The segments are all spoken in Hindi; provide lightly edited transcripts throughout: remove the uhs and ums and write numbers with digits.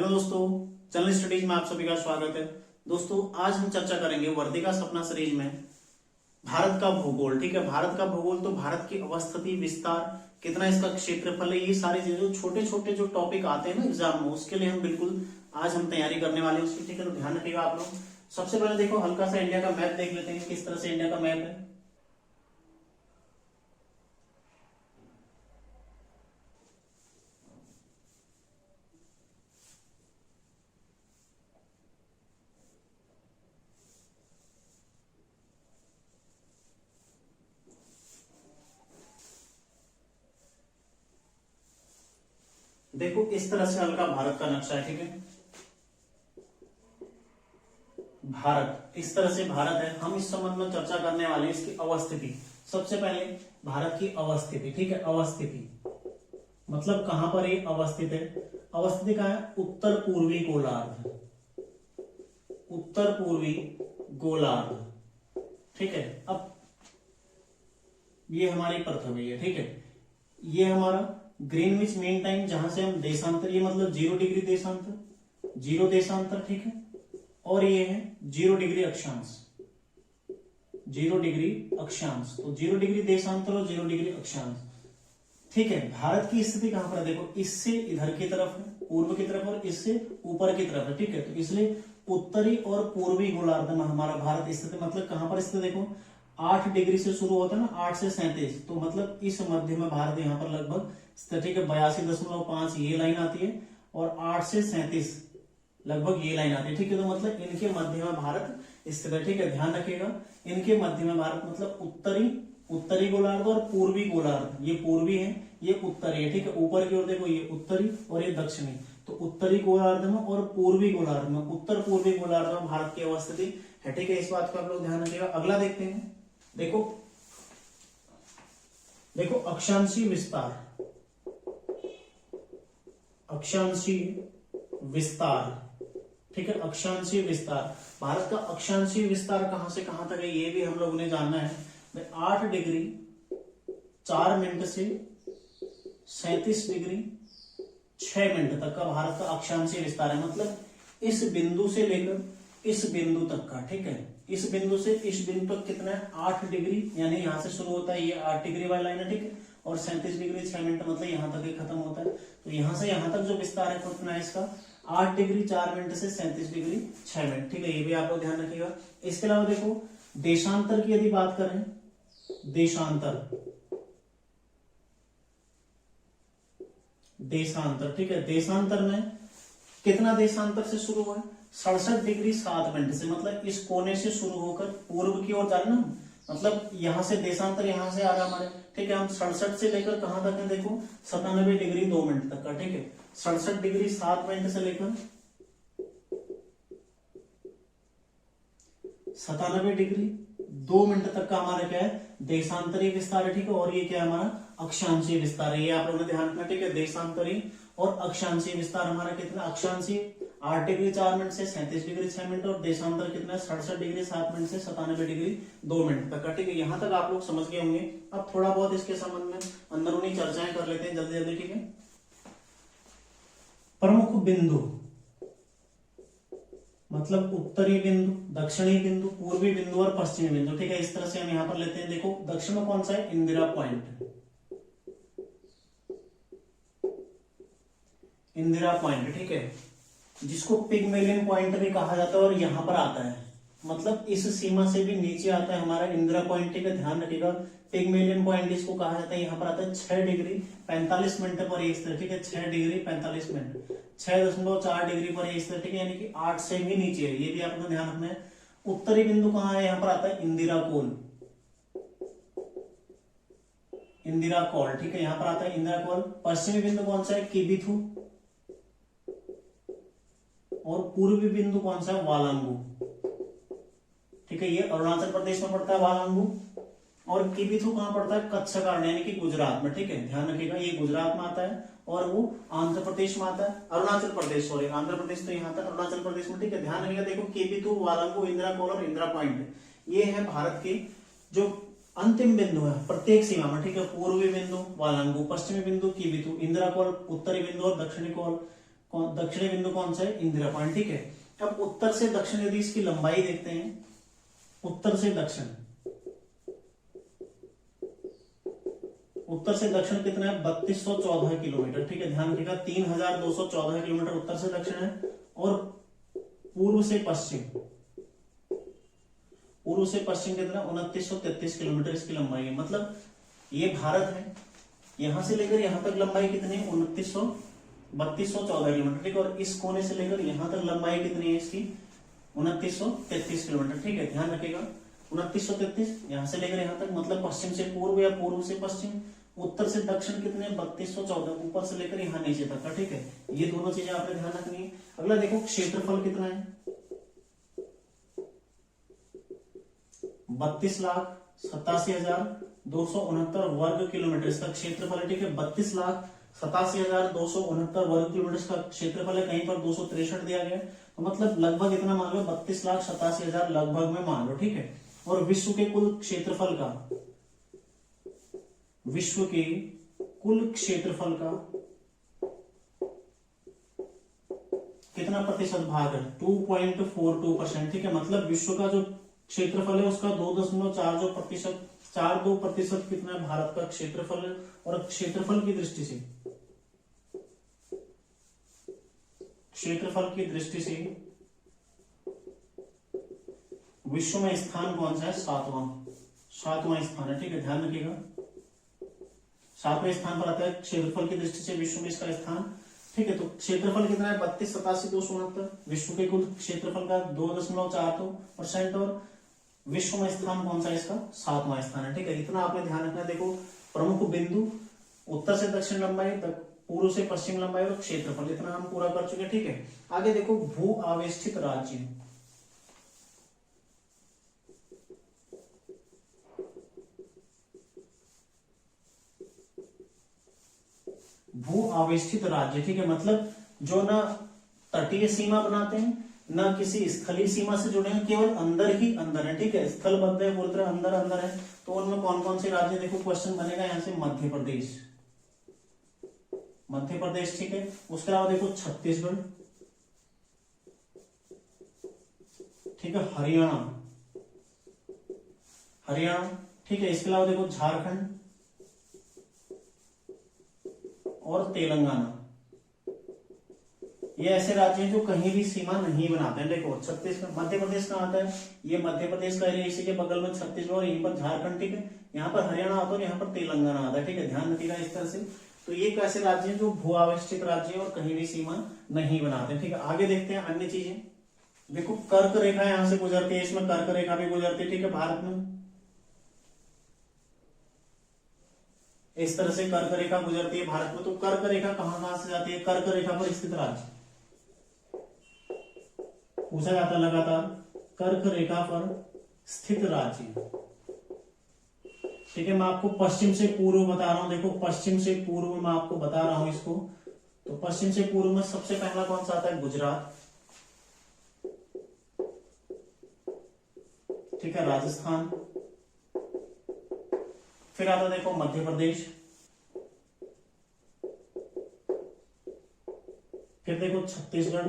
हेलो दोस्तों, जनरल स्टडीज में आप सभी का स्वागत है। दोस्तों आज हम चर्चा करेंगे वर्दी का सपना सीरीज में भारत का भूगोल। ठीक है, भारत का भूगोल तो भारत की अवस्थिति, विस्तार, कितना इसका क्षेत्रफल है, ये सारी चीजें छोटे छोटे जो टॉपिक आते हैं ना एग्जाम में, उसके लिए हम बिल्कुल आज हम तैयारी करने वाले हैं उसकी। ठीक है, तो ध्यान रखिएगा आप लोग। सबसे पहले देखो हल्का सा इंडिया का मैप देख लेते हैं, किस तरह से इंडिया का मैप है। देखो इस तरह से हल्का भारत का नक्शा है। ठीक है, भारत इस तरह से भारत है। हम इस संबंध में चर्चा करने वाले हैं इसकी अवस्थिति। सबसे पहले भारत की अवस्थिति। ठीक है, अवस्थिति मतलब कहां पर ये अवस्थित है। अवस्थिति कहां है? उत्तर पूर्वी गोलार्ध, उत्तर पूर्वी गोलार्ध। ठीक है, अब ये हमारी पृथ्वी है। ठीक है, ये हमारा ग्रीनविच मीन टाइम, जहां से हम देशांतर, ये मतलब 0 डिग्री देशांतर, 0 देशांतर। ठीक है, और ये है 0 डिग्री अक्षांश, 0 डिग्री अक्षांश। तो 0 डिग्री देशांतर और 0 डिग्री अक्षांश। ठीक है, भारत की स्थिति कहां पर है? देखो इससे इधर की तरफ है, पूर्व की तरफ, और इससे ऊपर की तरफ है। ठीक है, तो इसलिए उत्तरी और पूर्वी गोलार्ध में हमारा भारत स्थित, मतलब कहां पर स्थित? देखो 8 डिग्री से शुरू होता है ना, 8 से 37, तो मतलब इस मध्य में भारत यहाँ पर लगभग स्थित। ठीक है, 82.5 ये लाइन आती है, और 8 से 37 लगभग ये लाइन आती है। ठीक है, तो मतलब इनके मध्य में भारत स्थित है। ठीक है, ध्यान रखिएगा, इनके मध्य में भारत मतलब उत्तरी गोलार्ध और पूर्वी गोलार्ध, ये पूर्वी है, ये उत्तरी है। ठीक है, ऊपर की ओर देखो ये उत्तरी और ये दक्षिणी, तो उत्तरी गोलार्ध में और पूर्वी गोलार्ध में, उत्तर पूर्वी गोलार्ध में भारत की अवस्थिति है। ठीक है, इस बात को आप लोग ध्यान रखिएगा। अगला देखते हैं, देखो अक्षांशीय विस्तार, अक्षांशीय विस्तार। ठीक है, अक्षांशीय विस्तार, भारत का अक्षांशीय विस्तार कहां से कहां तक है ये भी हम लोगों ने जानना है। 8 डिग्री 4 मिनट से 37 डिग्री 6 मिनट तक का भारत का अक्षांशीय विस्तार है। मतलब इस बिंदु से लेकर इस बिंदु तक का। ठीक है, इस बिंदु से इस बिंदु तक कितना है? 8 डिग्री, यानी यहां से शुरू होता है, ये 8 डिग्री वाली लाइन है। ठीक है, और 37 डिग्री 6 मिनट, मतलब यहां तक ही खत्म होता है। तो यहां से यहां तक जो विस्तार है कितना है इसका? 8 डिग्री 4 मिनट से 37 डिग्री 6 मिनट। ठीक है, ये भी आप लोग ध्यान रखिएगा। इसके अलावा देखो देशांतर की यदि बात करें, देशांतर, देशांतर। ठीक है, देशांतर में कितना देशांतर से शुरू हुआ है? 67 डिग्री 7 मिनट से, मतलब इस कोने से शुरू होकर पूर्व की ओर जा रहे ना, मतलब यहां से देशांतर यहां से आ रहा हमारे। ठीक है, हम 67 से लेकर कहां तक है? देखो 97 डिग्री 2 मिनट तक का। ठीक है, 67 डिग्री 7 मिनट से लेकर 97 डिग्री 2 मिनट तक का हमारा क्या है? देशांतरी विस्तार है। ठीक है, और ये क्या है? हमारा अक्षांशीय विस्तार है। ये आप लोगों ने ध्यान रखना। ठीक है, देशांतरी और अक्षांशीय विस्तार हमारा कितना? अक्षांशीय 8 डिग्री 4 मिनट से 37 डिग्री 6 मिनट, और देशांतर कितना है? 67 डिग्री 7 मिनट से 97 डिग्री 2 मिनट तक का। ठीक है, यहां तक आप लोग समझ गए होंगे। अब थोड़ा बहुत इसके संबंध में अंदरूनी चर्चाएं कर लेते हैं जल्दी जल्दी। ठीक है, प्रमुख बिंदु मतलब उत्तरी बिंदु, दक्षिणी बिंदु, पूर्वी बिंदु और पश्चिमी बिंदु। ठीक है, इस तरह से हम यहां पर लेते हैं। देखो दक्षिण में कौन सा है? Indira point, Indira point. ठीक है, जिसको पिगमेलियन पॉइंट भी कहा जाता है, और यहां पर आता है, मतलब इस सीमा से भी नीचे आता है हमारा इंदिरा पॉइंट। ठीक है, ध्यान रखिएगा, पिगमेलियन पॉइंट इसको कहा जाता है। यहां पर आता है 6 डिग्री 45 मिनट पर ये स्थित। ठीक है, 6 डिग्री 45 मिनट, 6.4 डिग्री पर ये स्थित। ठीक है, यानी कि 8 से भी नीचे है, ये भी आपको ध्यान रखना है। उत्तरी बिंदु कहां है? यहां पर आता है इंदिरा कोल, इंदिरा कॉल। ठीक है, यहां पर आता है इंदिरा कॉल। पश्चिमी बिंदु कौन सा है? किबिथु, और पूर्वी बिंदु कौन सा है? वालांगू। ठीक है, ये अरुणाचल प्रदेश में पड़ता है वालांगू, और किबिथु कहां पड़ता है? कच्छ कार्ड, यानी कि गुजरात में। ठीक है, ध्यान रखिएगा, ये गुजरात में आता है, और वो आंध्र प्रदेश में आता है, अरुणाचल प्रदेश, सॉरी आंध्र प्रदेश तो यहाँ तक, अरुणाचल प्रदेश में। ठीक है, ध्यान रखिएगा। देखो केबिथु, वालांगू, इंदिरा कॉल और इंदिरा पॉइंट, ये है भारत के जो अंतिम बिंदु है प्रत्येक सीमा में। ठीक है, पूर्वी बिंदु वालांगू, पश्चिमी बिंदु किबिथु, इंदिरा कॉल उत्तरी बिंदु और दक्षिणी कॉल, दक्षिणी बिंदु कौन सा है, इंदिरा पॉइंट, ठीक है। अब उत्तर से दक्षिण यदि इसकी लंबाई देखते हैं, उत्तर से दक्षिण, उत्तर से दक्षिण कितना है, 3214 किलोमीटर, ठीक है। ध्यान रखिएगा 3214 किलोमीटर उत्तर से दक्षिण है। और पूर्व से पश्चिम, पूर्व से पश्चिम कितना, 2933 किलोमीटर इसकी लंबाई है। मतलब ये भारत है, यहां से लेकर यहां तक लंबाई कितनी है, 3214 किलोमीटर, ठीक है। और इस कोने से लेकर यहां तक लंबाई कितनी है इसकी, 2933 किलोमीटर, ठीक है। ध्यान रखिएगा 2933, यहां से लेकर यहां तक, मतलब पश्चिम से पूर्व या पूर्व से पश्चिम। उत्तर से दक्षिण कितने, 3214, ऊपर से लेकर यहां नीचे तक का, ठीक है। ये दोनों चीजें आपने ध्यान रखनी है। अगला देखो क्षेत्रफल कितना है, 32,87,269 वर्ग किलोमीटर इसका क्षेत्रफल है, ठीक है। 32,87,269 वर्ग किलोमीटर इसका क्षेत्रफल है। कहीं पर 263 दिया गया, तो मतलब लगभग इतना मान लो, 32,87,000 लगभग में मान लो, ठीक है। और विश्व के कुल क्षेत्रफल का, विश्व के कुल क्षेत्रफल का कितना प्रतिशत भाग है, 2.42%, ठीक है। मतलब विश्व का जो क्षेत्रफल है उसका 2.42% कितना है भारत का क्षेत्रफल है। और क्षेत्रफल की दृष्टि से, क्षेत्रफल की दृष्टि से विश्व में स्थान कौन सा है, सातवां स्थान है, ठीक है। ध्यान रखिएगा 7वें स्थान पर आता है क्षेत्रफल की दृष्टि से विश्व में इसका स्थान, ठीक है। तो क्षेत्रफल कितना है, 32,87,269, विश्व के कुल क्षेत्रफल का 2.42%। और विश्व में स्थान कौन सा है इसका, 7वां स्थान है, ठीक है। इतना आपने ध्यान रखना है। देखो प्रमुख बिंदु, उत्तर से दक्षिण लंबाई, पूर्व से पश्चिम लंबाई और क्षेत्रफल, इतना हम पूरा कर चुके हैं, ठीक है। आगे देखो भू आवेष्टित राज्य, भू आवेष्टित राज्य, ठीक है। मतलब जो ना तटीय सीमा बनाते हैं, ना किसी स्थलीय सीमा से जुड़े हैं, केवल अंदर ही अंदर है, ठीक है। स्थलबद्ध है, पूरी तरह अंदर अंदर है। तो उनमें कौन कौन से राज्य, देखो क्वेश्चन बनेगा यहां से, मध्य प्रदेश, मध्य प्रदेश, ठीक है। उसके अलावा देखो छत्तीसगढ़, ठीक है। हरियाणा, हरियाणा, ठीक है। इसके अलावा देखो झारखंड और तेलंगाना, ये ऐसे राज्य हैं जो कहीं भी सीमा नहीं बनाते हैं। देखो छत्तीसगढ़, मध्य प्रदेश कहाँ आता है, ये मध्य प्रदेश का एरिया, इसी के बगल में छत्तीसगढ़, और यहीं पर झारखंड, ठीक है। यहाँ पर हरियाणा आता है और यहाँ पर तेलंगाना आता है, ठीक है। ध्यान रखिएगा इस तरह से। तो ये कैसे राज्य हैं जो भू आवेष्टित राज्य है और कहीं भी सीमा नहीं बनाते, ठीक है। आगे देखते हैं अन्य चीजें। देखो कर्क रेखा यहां से गुजरती है, इसमें कर्क रेखा भी गुजरती है, ठीक है। भारत में इस तरह से कर्क रेखा गुजरती है भारत में। तो कर्क रेखा कहां कहां से जाती है, कर्क रेखा पर स्थित राज्य पूछा जाता है लगातार, कर्क रेखा पर स्थित राज्य, ठीक है। मैं आपको पश्चिम से पूर्व बता रहा हूं, देखो पश्चिम से पूर्व मैं आपको बता रहा हूं इसको। तो पश्चिम से पूर्व में सबसे पहला कौन सा आता है, गुजरात, ठीक है। राजस्थान, फिर आता देखो मध्य प्रदेश, फिर देखो छत्तीसगढ़,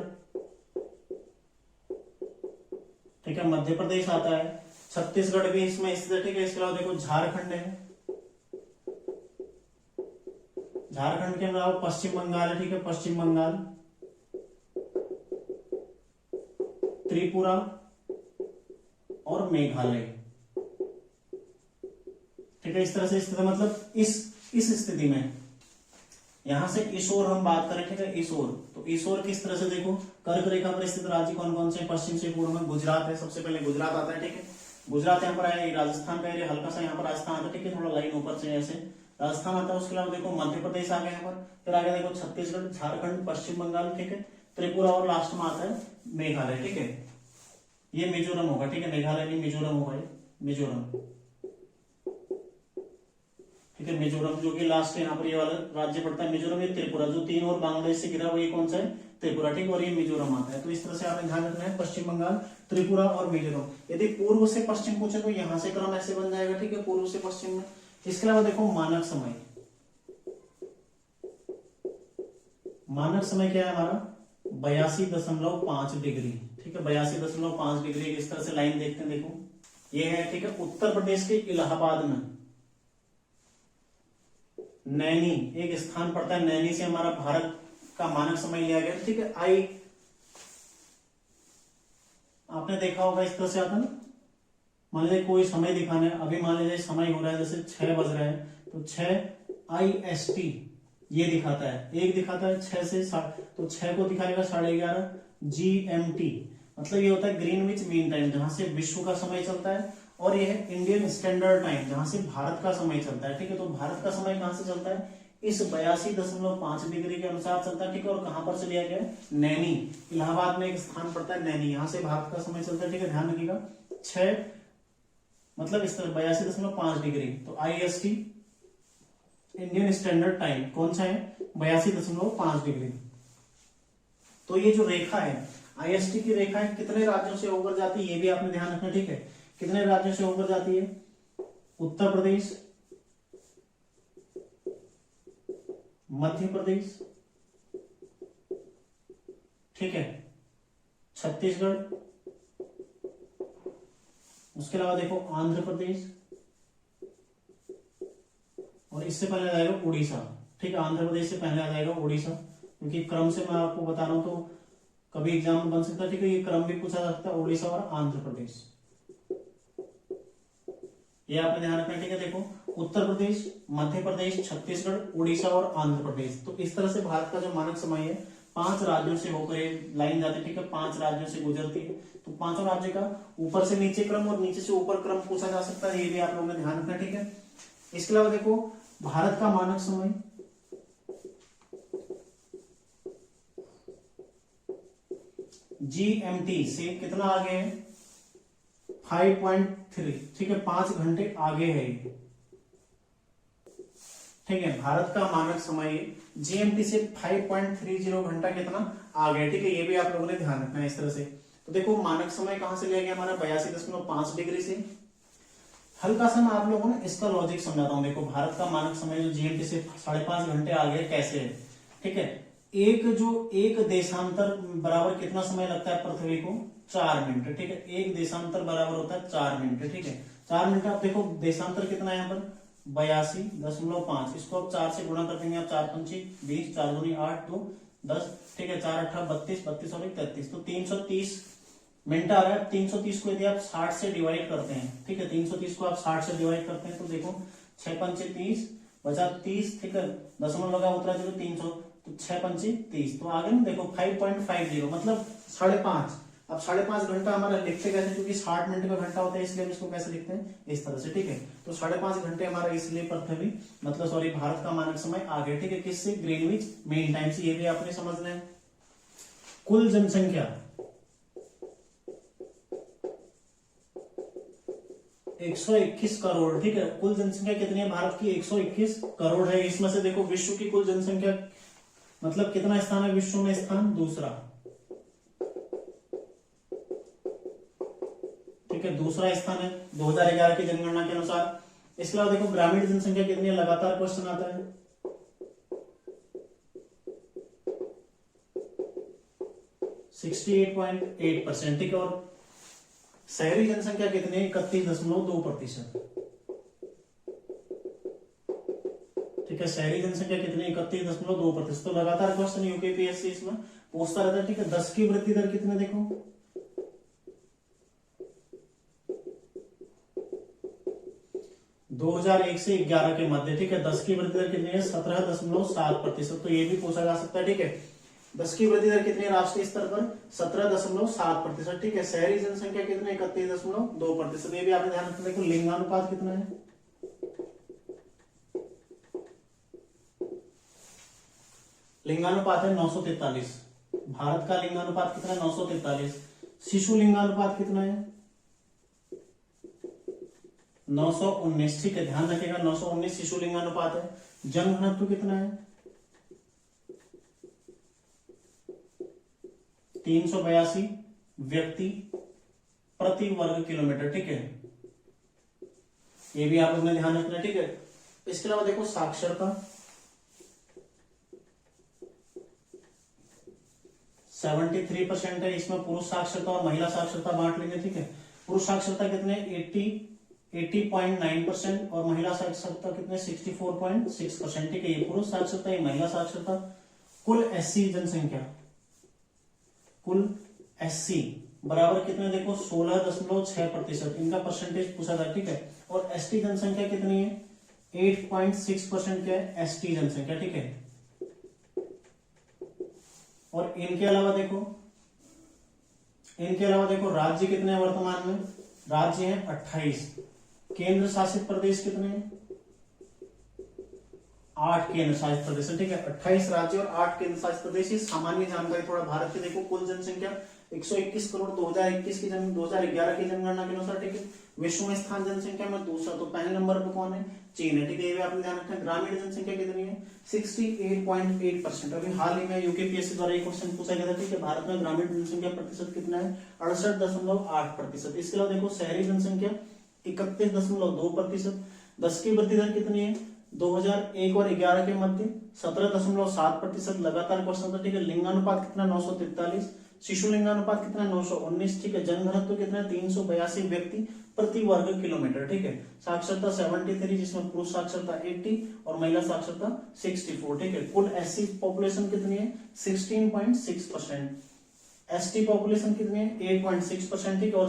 ठीक है। मध्य प्रदेश आता है, छत्तीसगढ़ भी इसमें स्थित है, ठीक है। इसके अलावा देखो झारखंड है, झारखंड के अलावा पश्चिम बंगाल है, ठीक है। पश्चिम बंगाल, त्रिपुरा और मेघालय, ठीक है। इस तरह से स्थिति, मतलब इस स्थिति में यहां से इस ओर हम बात करें, ठीक है। इस ओर, तो इस ओर किस तरह से देखो, कर्क रेखा पर स्थित राज्य कौन कौन से, पश्चिम से पूर्व में गुजरात है, सबसे पहले गुजरात आता है, ठीक है। गुजरात यहाँ पर आया, राजस्थान का एरिया हल्का सा यहाँ पर राजस्थान आता है, ठीक है। थोड़ा लाइन ऊपर से ऐसे राजस्थान आता है। उसके अलावा देखो मध्य प्रदेश आ गया यहाँ पर, फिर आगे देखो छत्तीसगढ़, झारखंड, पश्चिम बंगाल, ठीक है। त्रिपुरा और लास्ट में आता है मेघालय, ठीक है। ये मिजोरम होगा, ठीक है। मेघालय नहीं, मिजोरम होगा, मिजोरम, ठीक है। मिजोरम जो कि लास्ट यहाँ पर ये वाला राज्य पड़ता है मिजोरम। ये त्रिपुरा जो 3 और बांग्लादेश से घिरा हुआ, ये कौन सा है, त्रिपुरा, ठीक। और ये मिजोरम आता है। तो इस तरह से आपने ध्यान रखना है, पश्चिम बंगाल, त्रिपुरा और मिजोरम। यदि पूर्व से पश्चिम पूछे तो यहां से क्रम ऐसे बन जाएगा, ठीक है, पूर्व से पश्चिम में। इसके अलावा देखो मानक समय, मानक समय क्या है हमारा 82.5 डिग्री। ठीक है, 82.5 डिग्री। इस तरह से लाइन देखते हैं, देखो ये है, ठीक है, उत्तर प्रदेश के इलाहाबाद में नैनी एक स्थान पड़ता है, नैनी से हमारा भारत का मानक समय लिया गया। ठीक है, आपने देखा होगा इस तरह से आता ना, मान लीजिए कोई समय दिखाना है, अभी मान लीजिए समय हो रहा है जैसे 6 बज रहे हैं, तो 6 IST ये दिखाता है, एक दिखाता है 6 से 7, तो 6 को दिखाएगा 11:30 GMT, मतलब ये होता है ग्रीनविच मीन टाइम, जहां से विश्व का समय चलता है, और ये है इंडियन स्टैंडर्ड टाइम, जहां से भारत का समय चलता है। ठीक है, तो भारत का समय कहां से चलता है, इस 82.5 डिग्री के अनुसार चलता है। ठीक है, और कहां पर से लिया गया है, नैनी, इलाहाबाद में एक स्थान पड़ता है नैनी, यहां से भारत का समय चलता है। ठीक है, ध्यान रखिएगा 6 मतलब इस तरह 82.5 डिग्री, तो IST इंडियन स्टैंडर्ड टाइम कौन सा है, 82.5 डिग्री। तो ये जो रेखा है IST की रेखा है, कितने राज्यों से होकर जाती है ये भी आपने ध्यान रखना। ठीक है, कितने राज्यों से होकर जाती है, उत्तर प्रदेश, मध्य प्रदेश, ठीक है, छत्तीसगढ़, उसके अलावा देखो आंध्र प्रदेश, और इससे पहले आ जाएगा उड़ीसा। ठीक है, आंध्र प्रदेश से पहले आ जाएगा उड़ीसा, क्योंकि क्रम से मैं आपको बता रहा हूं, तो कभी एग्जाम में बन सकता है। ठीक है, ये क्रम भी पूछा जा सकता है, उड़ीसा और आंध्र प्रदेश, ये आपने ध्यान रखना। ठीक है, देखो उत्तर प्रदेश, मध्य प्रदेश, छत्तीसगढ़, उड़ीसा और आंध्र प्रदेश। तो इस तरह से भारत का जो मानक समय है 5 राज्यों से होकर लाइन जाती है। ठीक है, 5 राज्यों से गुजरती है, तो 5 राज्य का ऊपर से नीचे क्रम और नीचे से ऊपर क्रम पूछा जा सकता है, ये भी आप लोगों ने ध्यान रखना। ठीक है, इसके अलावा देखो भारत का मानक समय GMT से कितना आगे है, 5.3। ठीक है, 5 घंटे आगे है ये। ठीक है, भारत का मानक समय GMT से 5.30 घंटा कितना आगे। ठीक है, ये भी आप लोगों ने ध्यान रखना है इस तरह से। तो देखो मानक समय कहां से लिया गया हमारा 82.5 डिग्री से। हल्का सा मैं आप लोगों को इसका लॉजिक समझाता हूं। देखो भारत का मानक समय जो GMT से 5.5 घंटे आगे कैसे है। ठीक है, एक देशांतर बराबर कितना समय लगता है पृथ्वी को, 4 मिनट। ठीक है, एक देशांतर बराबर होता है 4 मिनट। ठीक है, 4 मिनट। आप देखो देशांतर कितना है यहाँ पर 82.5, इसको आप 4 से गुणा कर देंगे, आप 4 पंचे 20, 4 दूनी 8, 2 10। ठीक है, 4 8 32, 32 और 33, तो 330 मिनट आ रहा है। 330 को यदि आप 60 से डिवाइड करते हैं, ठीक है, 330 को आप 60 से डिवाइड करते हैं, तो देखो 6 पंचे 30 बचा 30। ठीक है, दशमलव लगा उतरा 300, तो 6 पंचे 30, तो आगे ना देखो 5.50 मतलब 5.5। अब 5.5 घंटा हमारा लिखते कैसे, क्योंकि 60 मिनट का घंटा होता है, इसलिए हम इसको कैसे लिखते हैं, इस तरह से। ठीक है, तो 5.5 घंटे हमारा इसलिए पृथ्वी मतलब सॉरी भारत का मानक समय आगे। ठीक है, किससे, ग्रीनविच मीन टाइम से, ये भी आपने समझना है। कुल जनसंख्या 121 करोड़। ठीक है, कुल जनसंख्या कितनी है भारत की, 121 करोड़ है। इसमें से देखो विश्व की कुल जनसंख्या मतलब कितना स्थान है विश्व में, स्थान दूसरा। ठीक है, दूसरा स्थान है 2011 की जनगणना के अनुसार। इसके अलावा देखो ग्रामीण जनसंख्या कितनी है, लगातार क्वेश्चन आता है। 68.8%। ठीक है, और शहरी जनसंख्या कितनी है, 31.2%। ठीक है, शहरी जनसंख्या कितनी, 31.2%। तो लगातार क्वेश्चन यूपीपीएससी इसमें पूछता रहता है। ठीक है, 10 की वृद्धि दर कितने, देखो 2001 से 11 के मध्य। ठीक है, 10 की वृद्धि दर कितनी है, 17.7%। तो ये भी पूछा जा सकता है। ठीक है, 10 की वृद्धि दर कितनी है राष्ट्रीय स्तर पर, 17.7%। ठीक है, शहरी जनसंख्या कितनी, 31.2%। ये भी आपने ध्यान रखना। देखो लिंगानुपात कितना है, लिंगानुपात है 943। भारत का लिंगानुपात कितना है, 943। शिशु लिंगानुपात कितना है, 919। ठीक है, ध्यान रखिएगा 919 शिशु लिंगानुपात है। जनघनत्व कितना है, 382 व्यक्ति प्रति वर्ग किलोमीटर। ठीक है, ये भी आप लोगों ने ध्यान रखना। ठीक है, इसके अलावा देखो साक्षरता 73% है। इसमें पुरुष साक्षरता और महिला साक्षरता बांट लेंगे, ठीक है। पुरुष साक्षरता कितने 80.9% और महिला साक्षरता कितने 64.6%, ठीक है। ये पुरुष साक्षरता, ये महिला साक्षरता। कुल एससी जनसंख्या, कुल एससी बराबर कितने देखो 16.6%, इनका परसेंटेज पूछा था, ठीक है। और एसटी जनसंख्या कितनी है 8.6% क्या है एसटी जनसंख्या, ठीक है। और इनके अलावा देखो राज्य कितने हैं वर्तमान में, राज्य हैं 28, केंद्र शासित प्रदेश कितने हैं 8 केंद्र शासित प्रदेश, ठीक है। 28 राज्य और 8 केंद्र शासित प्रदेश। ये सामान्य जानकारी थोड़ा भारत की देखो। कुल जनसंख्या 121 करोड़ 2021 की 2011 की जनगणना के अनुसार, ठीक है। विश्व में स्थान जनसंख्या में दूसरा, तो पहले नंबर पे कौन है चीन है, ठीक है। ये भी आपने ध्यान रखना है। ग्रामीण जनसंख्या कितनी है 68.8%। अभी हाल ही में यूकेपीएससी द्वारा एक क्वेश्चन पूछा गया था, ठीक है। भारत में ग्रामीण जनसंख्या प्रतिशत कितना है 68.8%। इसके अलावा देखो शहरी जनसंख्या 31.2%। 10 की वृद्धि दर कितनी है 2001 और 11 के मध्य 17.7%। लगातार क्वेश्चन था, ठीक है। लिंगानुपात कितना 943, शिशु लिंगानुपात कितना 919, ठीक है। जनघनत्व कितना 382 व्यक्ति प्रति वर्ग किलोमीटर, ठीक है। साक्षरता 73 जिसमें पुरुष साक्षरता 80 और महिला साक्षरता 64, ठीक है। कुल एससी पॉपुलेशन कितनी है 16.6%। एसटी पॉपुलेशन कितनी है 8.6%, ठीक है। और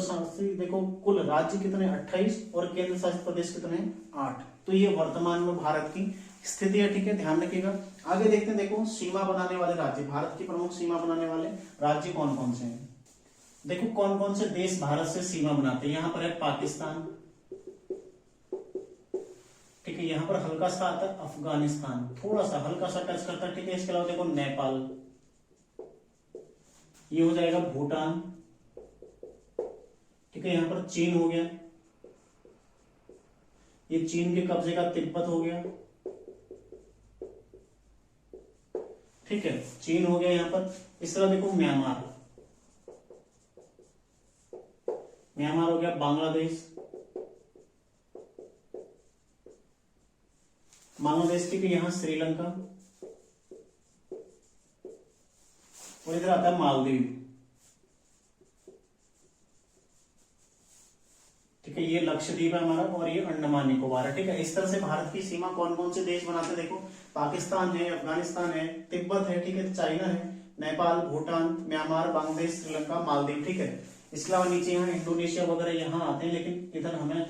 देखो कुल राज्य कितने 28 और केंद्र शासित प्रदेश कितने 8। तो ये वर्तमान में भारत की स्थिति है, ठीक है। ध्यान रखिएगा। आगे देखते हैं, देखो सीमा बनाने वाले राज्य, भारत की प्रमुख सीमा बनाने वाले राज्य कौन कौन से हैं। देखो कौन कौन से देश भारत से सीमा बनाते हैं। यहाँ पर है पाकिस्तान, ठीक है। यहाँ पर हल्का सा आता है अफगानिस्तान, थोड़ा सा हल्का सा टच करता है, ठीक है। इसके अलावा देखो नेपाल, ये हो जाएगा भूटान, ठीक है। यहाँ पर चीन हो गया, ये चीन के कब्जे का तिब्बत हो गया, ठीक है। चीन हो गया यहाँ पर। इस तरह देखो म्यांमार, म्यांमार हो गया, बांग्लादेश, बांग्लादेश, ठीक है। यहाँ श्रीलंका और इधर आता है मालदीव, ठीक है। ये लक्षद्वीप है हमारा और ये अंडमान निकोबार है, ठीक है। इस तरह से भारत की सीमा कौन कौन से देश बनाते हैं देखो, पाकिस्तान है, अफगानिस्तान है, तिब्बत है, ठीक है, चाइना है, नेपाल, भूटान, म्यांमार, बांग्लादेश, श्रीलंका, मालदीव, ठीक है। इसके अलावा नीचे यहाँ इंडोनेशिया वगैरह यहाँ आते हैं, लेकिन इधर हमें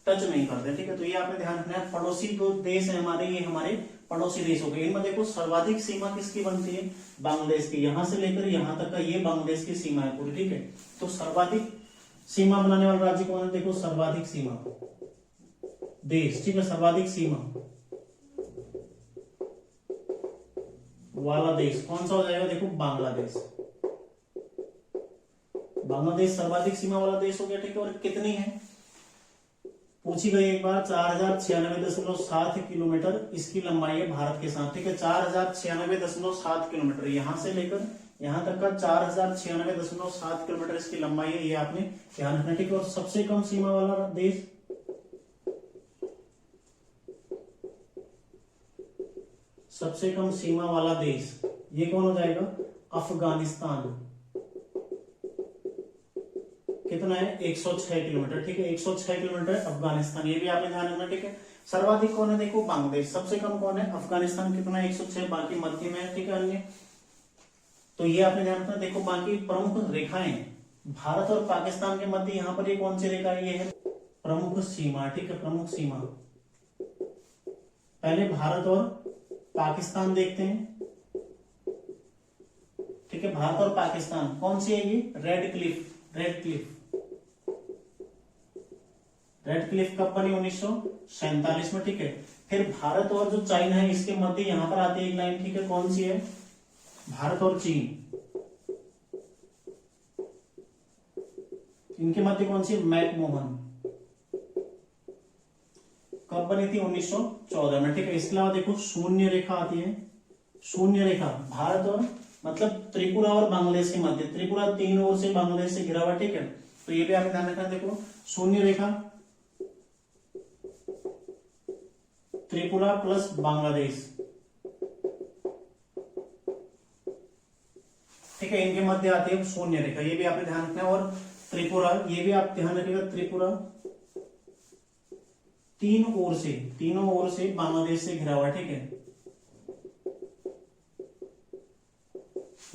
टच नहीं करते, ठीक है। तो ये आपने ध्यान रखना है। पड़ोसी जो देश है हमारे, ये हमारे पड़ोसी देश हो गए। इनमें देखो सर्वाधिक सीमा किसकी बनती है बांग्लादेश की, यहां से लेकर यहां तक का ये बांग्लादेश की सीमा है पूरी, ठीक है। तो सर्वाधिक सीमा बनाने वाला राज्य कौन है देखो, सर्वाधिक सीमा देश, ठीक है। सर्वाधिक सीमा वाला देश कौन सा हो जाएगा देखो, बांग्लादेश। बांग्लादेश सर्वाधिक सीमा वाला देश हो गया, ठीक है। और कितनी है पूछी गई एक बार, 4096.7 किलोमीटर इसकी लंबाई है भारत के साथ, ठीक है। 4096.7 किलोमीटर यहां से लेकर यहां तक का 4096.7 किलोमीटर इसकी लंबाई है, ये आपने ध्यान रखना, ठीक है। और सबसे कम सीमा वाला देश, सबसे कम सीमा वाला देश ये कौन हो जाएगा, अफगानिस्तान। कितना है 106 किलोमीटर, ठीक है। 106 किलोमीटर अफगानिस्तान, ये भी आपने ध्यान रखना, ठीक है। सर्वाधिक कौन है देखो, बांग्लादेश। सबसे कम कौन है, अफगानिस्तान। कितना 106, बाकी मध्य में है, ठीक है। अन्य तो ये आपने ध्यान रखना। देखो बाकी प्रमुख रेखाएं भारत और पाकिस्तान के मध्य, यहाँ पर ये कौन सी रेखा है, ये है प्रमुख सीमा, ठीक है। प्रमुख सीमा, पहले भारत और पाकिस्तान देखते हैं, ठीक है। भारत और पाकिस्तान कौन सी है ये, red Cliff. Red Cliff, red Cliff कब बनी 1947 में, ठीक है। फिर भारत और जो चाइना है इसके मध्य यहां पर आती है एक लाइन, ठीक है। कौन सी है, भारत और चीन, इनके मध्य कौन सी, मैकमोहन। कब बनी थी 1914 में, ठीक है। इसके अलावा देखो शून्य रेखा आती है, शून्य रेखा भारत और मतलब त्रिपुरा और बांग्लादेश के मध्य, त्रिपुरा 3 ओर से बांग्लादेश से घिरा हुआ, ठीक है। तो ये भी आपने ध्यान रखना। देखो शून्य रेखा त्रिपुरा प्लस बांग्लादेश, ठीक है, इनके मध्य आती है शून्य रेखा, ये भी आपने ध्यान रखना है। और त्रिपुरा, ये भी आप ध्यान रखिएगा, त्रिपुरा तीनों ओर से बांग्लादेश से घिरा हुआ है। ठीक है,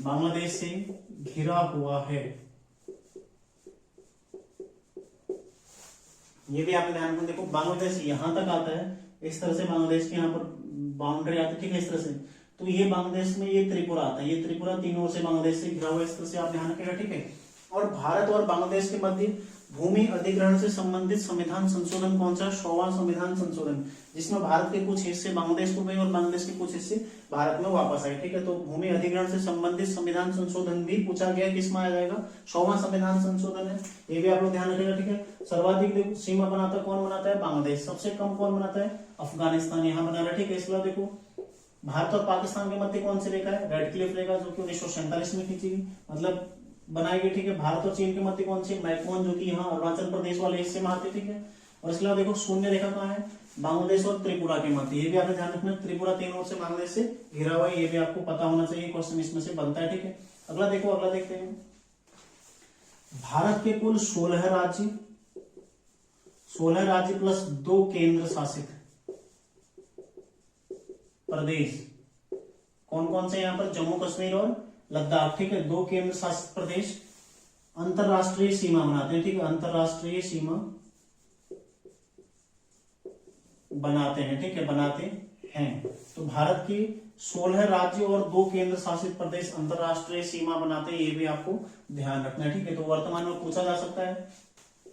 बांग्लादेश से घिरा हुआ है, ये भी आपने ध्यान रखना। देखो बांग्लादेश यहां तक आता है, इस तरह से बांग्लादेश के यहाँ पर बाउंड्री आती है, ठीक है, इस तरह से। तो ये बांग्लादेश में ये त्रिपुरा आता है, ये त्रिपुरा तीनों ओर से बांग्लादेश से घिरा हुआ है, इस तरह से आप ध्यान रखिएगा। ठीक है, और भारत और बांग्लादेश के मध्य भूमि अधिग्रहण से संबंधित संविधान संशोधन कौन सा? 100वां संविधान संशोधन, जिसमें भारत के कुछ हिस्से बांग्लादेश को गए और बांग्लादेश के कुछ हिस्से भारत में वापस आए। ठीक है, तो भूमि अधिग्रहण से संबंधित संविधान संशोधन भी पूछा गया, किसमें आ जाएगा? 100वां संविधान संशोधन है, ये भी आप लोग ध्यान रखिएगा। ठीक है, सर्वाधिक सीमा बनाता कौन बनाता है? बांग्लादेश। सबसे कम कौन बनाता है? अफगानिस्तान यहाँ बना रहा है। ठीक है, इसके देखो भारत और पाकिस्तान के मध्य कौन सी रेखा है? रेड क्लिफ रेखा, जो कि 1947 में खींची गई, मतलब बनाई गई। ठीक है, भारत और चीन के मध्य कौन सी? मैकमोहन, जो कि यहाँ अरुणाचल प्रदेश वाले हिस्से में आती है। ठीक है, और इसके अलावा देखो शून्य रेखा कहाँ है? बांग्लादेश और त्रिपुरा के मध्य, ये भी आपने ध्यान रखना। त्रिपुरा तीनों ओर से बांग्लादेश से घिरा हुआ है, ये भी आपको पता होना चाहिए, क्वेश्चन इसमें से बनता है। ठीक है, अगला देखो, अगला देखते हैं। भारत के कुल 16 राज्य प्लस 2 केंद्र शासित प्रदेश कौन कौन से? यहाँ पर जम्मू कश्मीर और लद्दाख। ठीक है, 2 केंद्र शासित प्रदेश अंतरराष्ट्रीय सीमा बनाते हैं। ठीक है, अंतरराष्ट्रीय सीमा बनाते हैं। ठीक है, बनाते हैं। तो भारत के 16 राज्य और 2 केंद्र शासित प्रदेश अंतरराष्ट्रीय सीमा बनाते हैं, ये भी आपको ध्यान रखना है। ठीक है, तो वर्तमान में पूछा जा सकता है।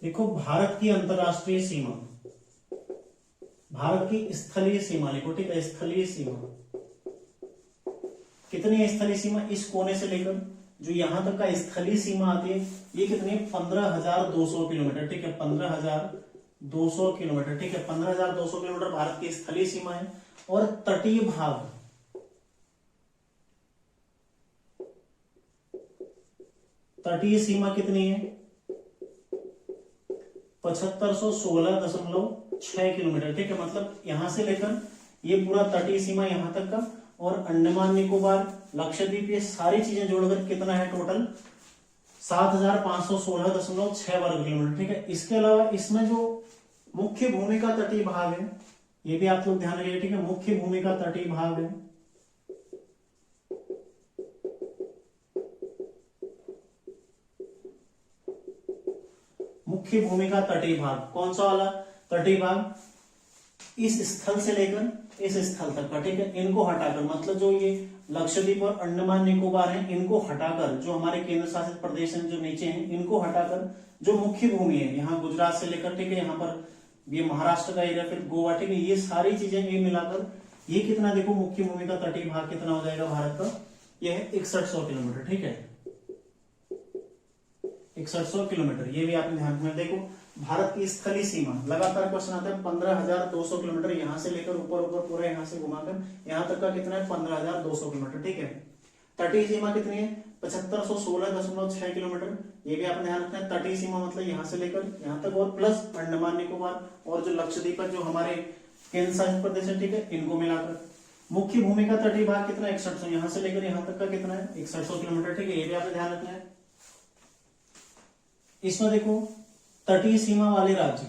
देखो भारत की अंतरराष्ट्रीय सीमा, भारत की स्थलीय सीमा लिखो। ठीक है, स्थलीय सीमा कितनी है? स्थलीय सीमा इस कोने से लेकर जो यहां तक का स्थलीय सीमा आती है, ये कितनी? 15,200 किलोमीटर। ठीक है, 15,200 किलोमीटर। ठीक है, 15,200 किलोमीटर भारत की स्थलीय सीमा है। और तटीय भाग, तटीय सीमा कितनी है? 7516.6 किलोमीटर। ठीक है, मतलब यहां से लेकर ये पूरा तटीय सीमा यहां तक का, और अंडमान निकोबार, लक्षद्वीप, ये सारी चीजें जोड़कर कितना है टोटल? 7516.6 वर्ग किलोमीटर। ठीक है, इसके अलावा इसमें जो मुख्य भूमि का तटीय भाग है, ये भी आप लोग ध्यान रखिए। ठीक है, मुख्य भूमि का तटीय भाग है, मुख्य भूमि का तटीय भाग कौन सा वाला? तटीय भाग इस स्थल से लेकर इस स्थल तक का। ठीक है, इनको हटाकर, मतलब जो ये लक्षद्वीप और अंडमान निकोबार हैं, इनको हटाकर, जो हमारे केंद्र शासित प्रदेश हैं जो नीचे हैं, इनको हटाकर जो मुख्य भूमि है, यहाँ गुजरात से लेकर, ठीक है, यहाँ पर ये महाराष्ट्र का एरिया, फिर गोवा, ठीक है, ये सारी चीजें ये मिलाकर ये कितना? देखो मुख्य भूमि का तटीय भाग कितना हो जाएगा भारत का? ये है 6100 किलोमीटर। ठीक है, 6100 किलोमीटर, ये भी आपने ध्यान में। देखो भारत की स्थलीय सीमा, लगातार क्वेश्चन आता है, 15,200 किलोमीटर, यहां से लेकर ऊपर ऊपर पूरा यहां से घुमाकर यहां तक का कितना है? 15,200 किलोमीटर। ठीक है, तटीय सीमा कितनी है? 7516.6 किलोमीटर, ये भी आपने ध्यान रखना है। तटीय सीमा मतलब यहां से लेकर यहां तक, और प्लस अंडमान निकोबार और जो लक्षद्वीप है, जो हमारे केंद्र शासित प्रदेश है, ठीक है, इनको मिलाकर। मुख्य भूमि का तटीय भाग कितना? 6100, यहां से लेकर यहां तक का कितना है? 6100 किलोमीटर। ठीक है, ये भी आपने ध्यान रखना है। इसमें देखो तटीय सीमा वाले राज्य,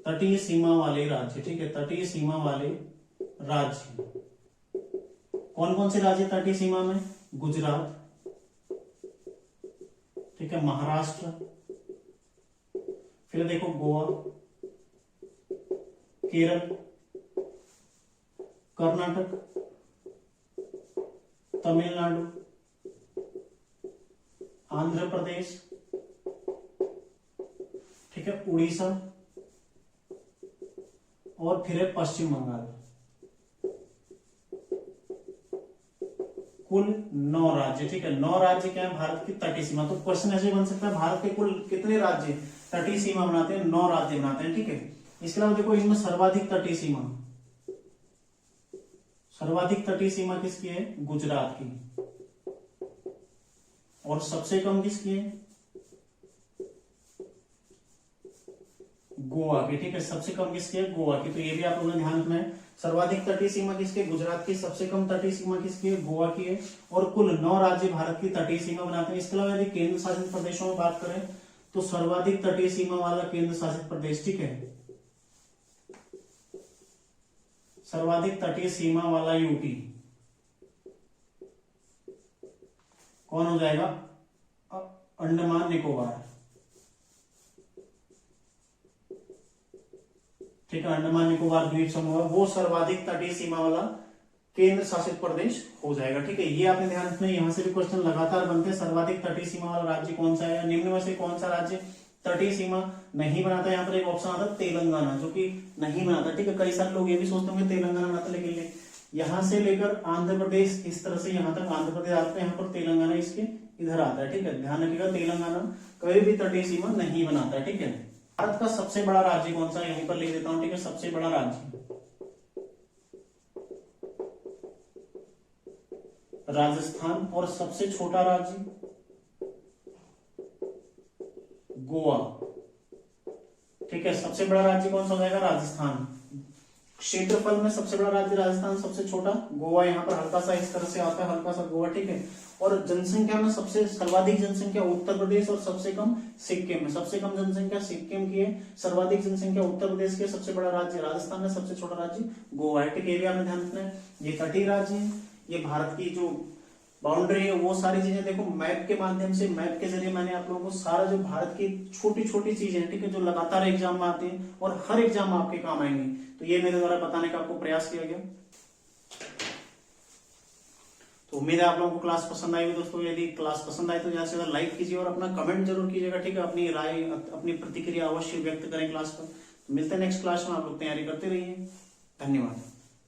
तटीय सीमा वाले राज्य, ठीक है, तटीय सीमा वाले राज्य कौन कौन से राज्य तटीय सीमा में? गुजरात, ठीक है, महाराष्ट्र, फिर देखो गोवा, केरल, कर्नाटक, तमिलनाडु, आंध्र प्रदेश, ठीक है, उड़ीसा, और फिर है पश्चिम बंगाल। कुल 9 राज्य। ठीक है, 9 राज्य क्या है? भारत की तटीय सीमा। तो क्वेश्चन ऐसे बन सकता है, भारत के कुल कितने राज्य तटीय सीमा बनाते हैं? 9 राज्य बनाते हैं। ठीक है, इसके अलावा देखो इनमें सर्वाधिक तटीय सीमा, सर्वाधिक तटीय सीमा किसकी है? गुजरात की। और सबसे कम किसकी है? गोवा की, ठीक है, सबसे कम किसकी है, गोवा की। तो ये भी आप लोगों ने ध्यान रखना है। सर्वाधिक तटीय सीमा किसकी है, गुजरात की। सबसे कम तटीय सीमा किसकी है, गोवा की है। और कुल 9 राज्य भारत की तटीय सीमा बनाते हैं। इसके अलावा यदि केंद्र शासित प्रदेशों में बात करें तो सर्वाधिक तटीय सीमा वाला केंद्र शासित प्रदेश, ठीक है, सर्वाधिक तटीय सीमा वाला यूटी कौन हो जाएगा, अंडमान निकोबार, ठीक है, अंडमान निकोबार द्वीप समूह, वो सर्वाधिक तटीय सीमा वाला केंद्र शासित प्रदेश हो जाएगा, ठीक है। ये आपने ध्यान रखना है, यहां से भी क्वेश्चन लगातार बनते हैं। सर्वाधिक तटीय सीमा वाला राज्य कौन सा है, निम्न में से कौन सा राज्य तटीय सीमा नहीं बनाता। यहाँ पर एक ऑप्शन आता है तेलंगाना, जो कि नहीं बनाता, ठीक है। कई सारे लोग ये भी सोचते होंगे तेलंगाना बनाता, लेकिन यहां से लेकर आंध्र प्रदेश इस तरह से यहाँ तक आंध्र प्रदेश आता है, यहाँ पर तेलंगाना इसके इधर आता है, ठीक है। ध्यान रखिएगा, तेलंगाना कभी भी तटीय सीमा नहीं बनाता है, ठीक है। भारत का सबसे बड़ा राज्य कौन सा, यहीं पर लिख देता हूं, ठीक है। सबसे बड़ा राज्य राजस्थान, और सबसे छोटा राज्य गोवा, ठीक है। सबसे बड़ा राज्य कौन सा हो जाएगा, राजस्थान। क्षेत्रफल में सबसे बड़ा राज्य राजस्थान, सबसे छोटा गोवा। यहाँ पर हल्का सा इस तरह से आता है, हल्का सा गोवा, ठीक है। और जनसंख्या में सबसे सर्वाधिक जनसंख्या उत्तर प्रदेश और सबसे कम सिक्किम में। सबसे कम जनसंख्या सिक्किम की है, सर्वाधिक जनसंख्या उत्तर प्रदेश की है, सबसे बड़ा राज्य राजस्थान है, सबसे छोटा राज्य गोवा है, ठीक है। ये भी आपने ध्यान रखना है। ये तटीय राज्य है, ये भारत की जो बाउंड्री है, वो सारी चीजें देखो मैप के माध्यम से, मैप के जरिए मैंने आप लोगों को सारा जो भारत की छोटी छोटी चीजें, ठीक है, जो लगातार एग्जाम में आती हैं और हर एग्जाम में आपके काम आएंगे, तो ये मेरे द्वारा बताने का आपको प्रयास किया गया। तो उम्मीद है आप लोगों को क्लास पसंद आई। दोस्तों यदि क्लास पसंद आई तो ज्यादा से ज्यादा लाइक कीजिए और अपना कमेंट जरूर कीजिएगा, ठीक है। अपनी राय, अपनी प्रतिक्रिया अवश्य व्यक्त करें क्लास पर। मिलते हैं नेक्स्ट क्लास में, आप लोग तैयारी करते रहिए। धन्यवाद।